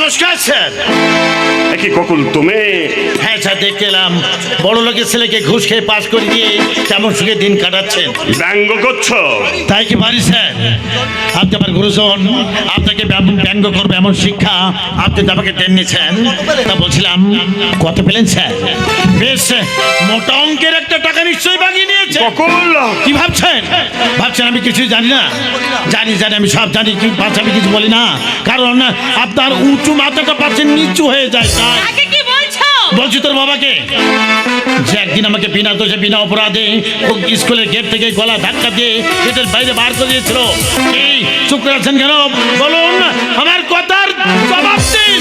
নমস্কার স্যার। কি গোকুল তুমি? হ্যাঁ স্যার, দেখতে এলাম বড় লোকের ছেলেকে ঘুষ খেয়ে পাস করে দিয়ে কেমন সুখে দিন কাটাচ্ছেন। ব্যঙ্গ করছো? তাই কি পারি স্যার? আপনি আমার গুরুজন, আপনাকে ব্যঙ্গ করবে এমন শিক্ষা আপনি তো আমাকে দেননিছেন। তা বলছিলাম কত পেলেন স্যার? বেশ মোটা অঙ্কের একটা টাকা নিশ্চয়ই বাগিয়ে নিয়েছে। গোকুল কি ভাবছেন? ভাবছেন আমি কিছুই জানি না? জানি জানি, আমি সব জানি, কি আমি কিছু বলি না, কারণ আপনার উঁচু মাথাটা পাচ্ছেন নিচু হয়ে যায়। তাই কি বলছো? বলছি তোর বাবাকে, যে একদিন আমাকে বিনা দোষে বিনা অপরাধে স্কুলের গেট থেকে গলা ধাক্কা দিয়ে গেটের বাইরে বার করে দিয়েছিল। এই চুপ করে আছেন কেন? বলুন, আমার কথার জবাব দিন।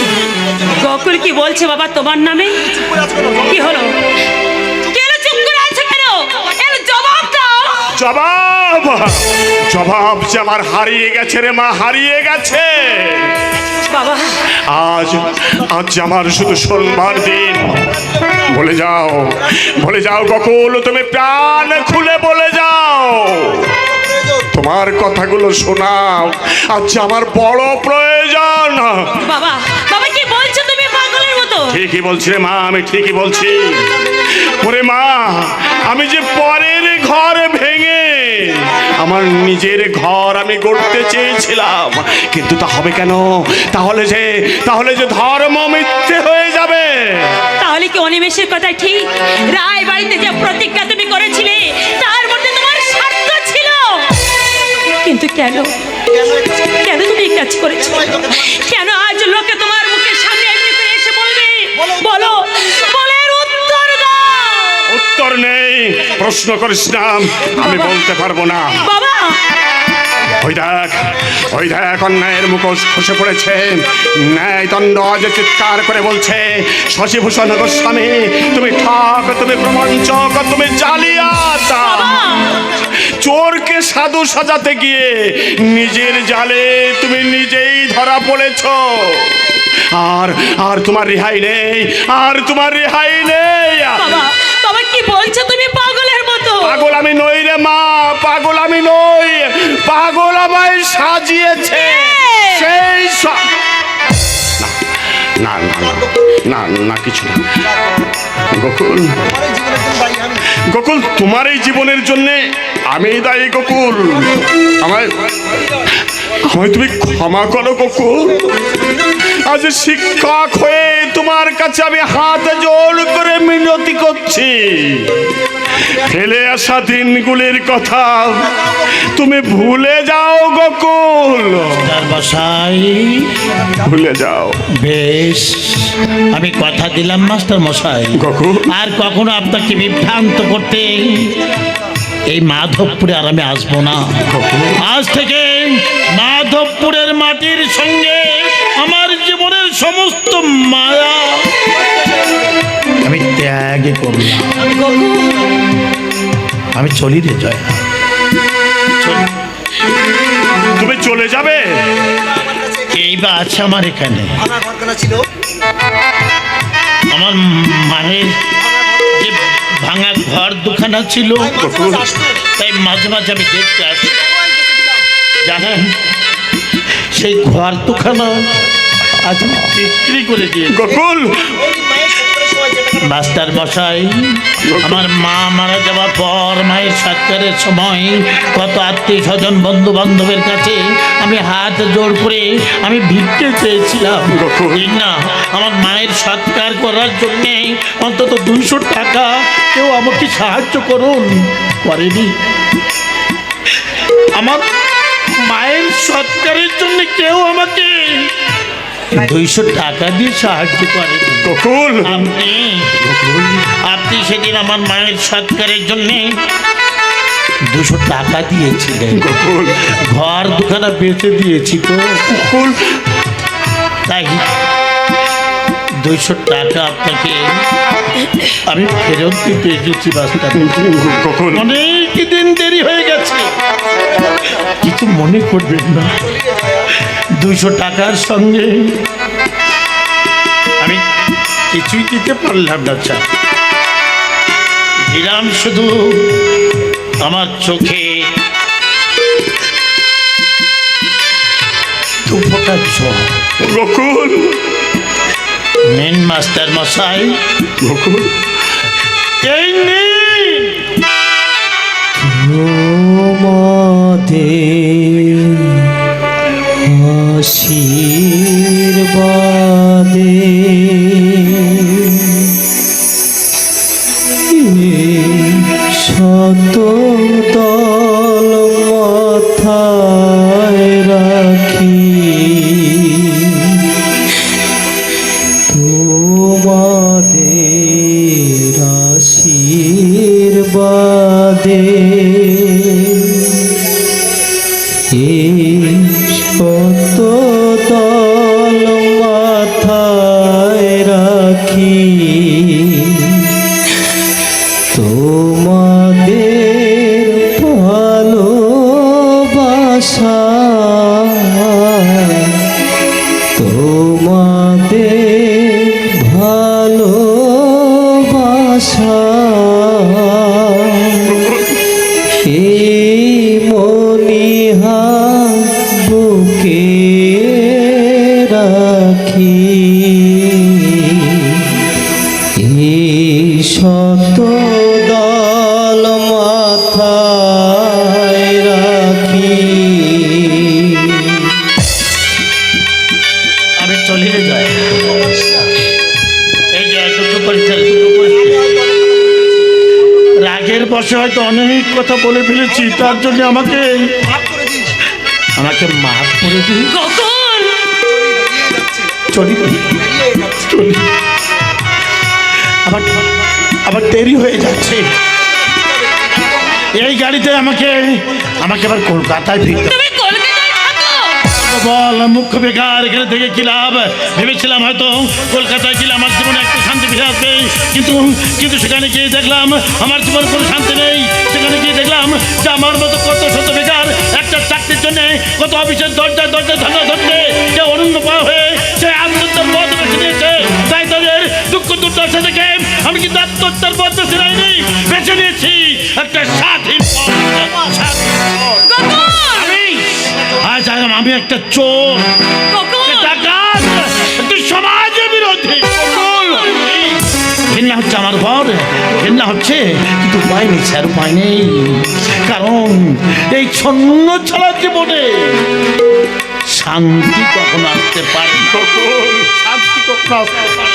গোকুল কি বলছে বাবা তোমার নামে? কি হলো? কেন চুপ করে আছো কেন? এর জবাব দাও। জবাব জবাব যে আমার হারিয়ে গেছে রে মা, হারিয়ে গেছে। বাবা আজ আজ আমার শুধু সোমবার দিন। বলে যাও, বলে যাও গোকুল, তুমি প্রাণ খুলে বলে যাও। তোমার কথাগুলো শোনাও, আজ আমার বড় প্রয়োজন। বাবা বাবা কি বলছো তুমি পাগলের মতো? ঠিকই বলছি রে মা, আমি ঠিকই বলছি। ওরে মা, আমি যে পরের ঘর ভেঙে আমার নিজের ঘর আমি গড়তে চেয়েছিলাম, কিন্তু তা হবে কেন? তাহলে যে ধর্ম মিথ্যে হয়ে যাবে। তাহলে কি অনিমেষের কথা ঠিক? রায় বাড়িতে যে প্রতিজ্ঞা তুমি করেছিলে তার মধ্যে তোমার স্বার্থ ছিল, কিন্তু কেন কেন তুমি এই কাজ করেছো? কেন আজ লোকে তোমার মুখের সামনে এমনি করে এসে বলবে? বলো বলের উত্তর দাও। উত্তর নেই, প্রশ্ন করিস না, আমি বলতে পারবো না। বাবা ওই দেখ অন্যায়ের মুখোশ খসে পড়েছে। ন্যায়দণ্ড আজ চিৎকার করে বলছে, শশীভূষণ গোস্বামী তুমি ঠক, তুমি প্রবঞ্চক, তুমি জালিয়াত। চোরকে সাধু সাজাতে গিয়ে নিজের জালে তুমি নিজেই ধরা পড়েছ। আর তোমার রেহাই নেই, আর তোমার রেহাই নেই। বাবা বাবা কি বলছো তুমি পাগলের মতো? পাগল আমি নই রে মা, পাগল আমি নই, পাগল আমায় সাজিয়েছে সেই না না না না না কিছু না। গোকুল গোকুল, তোমার এই জীবনের জন্য আমি দায়ী। গোকুল, আমায় তুমি ক্ষমা করো গোকুল। আজ শিক্ষক হয়ে তোমার কাছে আমি হাত জোড় করে মিনতি করছি। ফেলে আসা দিনগুলির কথা তুমি ভুলে যাও গোকুল, বাসাই ভুলে যাও। বেশ, আমি কথা দিলাম মাস্টার মশাই, গোকুল আর কখনো আপনাকে বিভ্রান্ত করতে এই মাধবপুরে আর আমি আসবো না। আজ থেকে মাধবপুরের মাটির সঙ্গে আমার জীবনের সমস্ত মায়া আমি ত্যাগ করলাম। আমি চলি রে জয়। তুমি চলে যাবে? এই বা আছে আমার এখানে, আমার মায়ের যে ভাঙা ঘর দুখানা ছিল, তাই মাঝে মাঝে আমি দেখতে আসি। জানেন, সেই ঘর দুখানা আজ আমি বিক্রি করে দিয়ে গোকুল মাস্টার মশাই, আমার মা মারা যাওয়ার পর মায়ের সৎকারের সময় কত আত্মীয় স্বজন বন্ধু বান্ধবের কাছে আমি হাত জোড় করে আমি ভিক্ষে চেয়েছিলাম। ঠিক না, আমার মায়ের সৎকার করার জন্যে অন্তত 200 টাকা কেউ আমাকে সাহায্য করুন, করেনি। আমার মায়ের সৎকারের জন্য কেউ আমাকে 200 টাকা দিয়ে সাহায্য করে। গোকুল আপনি সেদিন আমার মায়ের সৎকারের জন্য 200 টাকা দিয়েছিলেন। গোকুল ঘর দুখানা বেঁচে দিয়েছি তো গোকুল, তাই 200 টাকা আপনাকে আমি ফেরত দিতে এসেছি। গোকুল অনেক দিন দেরি হয়ে গেছে, কিছু মনে করবেন না। 200 টাকার সঙ্গে আমি কিছুই দিতে পারলাম না। স্যার, দিলাম শুধু আমার চোখে দুফোঁটা জল। গোকুল মাস্টার মশাই, গোকুল এই নিন। তোমাদের আশীর্বাদে শত দল মাথায় রাখি তোমাদের আশীর্বাদে শত দল মাথায় রাখি তোমাদের ভালোবাসা তোমাদের ভালোবাসা এই মনিহা বুকে রাখি এই শত দল মাথায় রাখি। আমি চলে যাই। এই যে দুটো পরীক্ষা, দুটো পরীক্ষা। রাগের বসে হয়তো অনেক কথা বলে ফেলেছি, তার জন্য আমাকে মাফ করে দিন। গোকুল, চলি চলি, আবার আবার দেরি হয়ে যাচ্ছে। এই গাড়িতে আমাকে আবার কলকাতায় ফিরতে তুমি কলকাতায় থাকো? বল, মুখ্য বেকার, এখানে থেকে কি লাভ? ভেবেছিলাম হয়তো কলকাতায় গেলে আমার জীবনে একটু শান্তি ফিরে আসবে, কিন্তু সেখানে গিয়ে দেখলাম আমার জীবনে কোনো শান্তি নেই। সেখানে গিয়ে দেখলাম যে আমার মতো কত শত বেকার একটা চাকরির জন্য কত অফিসের দরজায় ধর্ণা ধরছে, যে অনন্য পাওয়া হয়ে সে আত্মহত্যার পথ বেছে নিয়েছে। তাই তাদের দুঃখ দুর্দশা দেখে আমি কিন্তু আত্মহত্যার পথ বেছে নিইনি, বেছে নিয়েছি একটা স্বাধীন পথ। আজ আমি একটা চোর, গোকুল, ডাকাত, একটি সমাজ বিরোধী। ঘৃণা হচ্ছে আমার ঘর, ঘৃণা হচ্ছে, কিন্তু উপায় নেই স্যার, উপায় নেই। কারণ এই ছন্ন ছাড়া জীবনে শান্তি কখনো আসতে পারে না। শান্তি কখনো আসতে পারে না।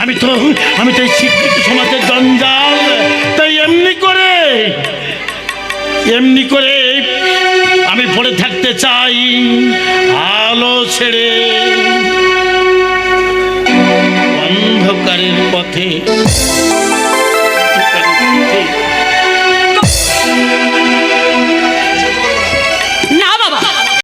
আমি তো এই শিক্ষিত সমাজের জঞ্জাল, তাই এমনি করে আমি পড়ে থাকতে চাই আলো ছেড়ে অন্ধকারের পথে।